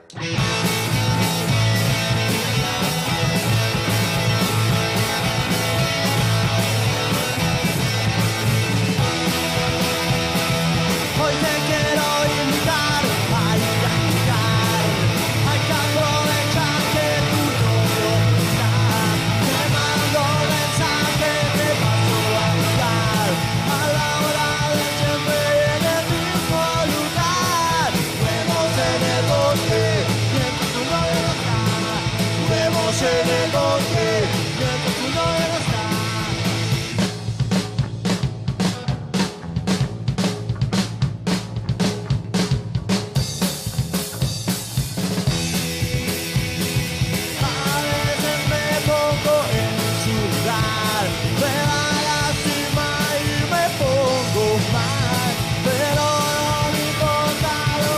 Hoy te quiero invitar a ir a jugar. Hay que aprovechar que tu novio está. Te mando mensaje, te paso a buscar. A la hora de siempre en el mismo lugar. Vemos en el bosque, mientras tu novio no está. Vemos en el bosque, mientras tu novio no está. A veces me pongo en su lugar, me da lástima y me pongo mal, pero no me importa, lo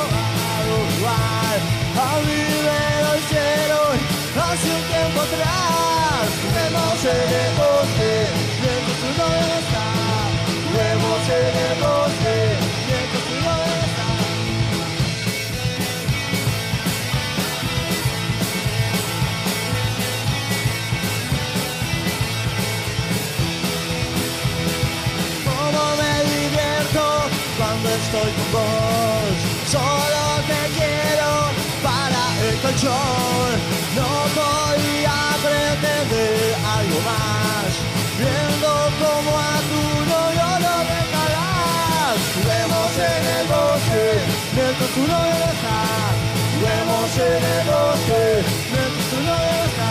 hago igual. A mí me lo hicieron hace un tiempo atrás. Vemos en el bosque, mientras tu novio no está. Vemos en el bosque, mientras tu novio no está. Cómo me divierto cuando estoy con vos. Solo te quiero para el colchón. No podía pretender algo más. Viendo como a tu novio lo dejarás. Vemos en el bosque, mientras tu novio no está. Vemos en el bosque, mientras tu novio no está.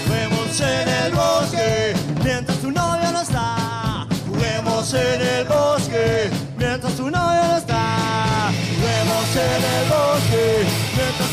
Juguemos en el bosque, mientras tu novio no está. Juguemos en el bosque, mientras tu novio no está. Juguemos en el bosque, mientras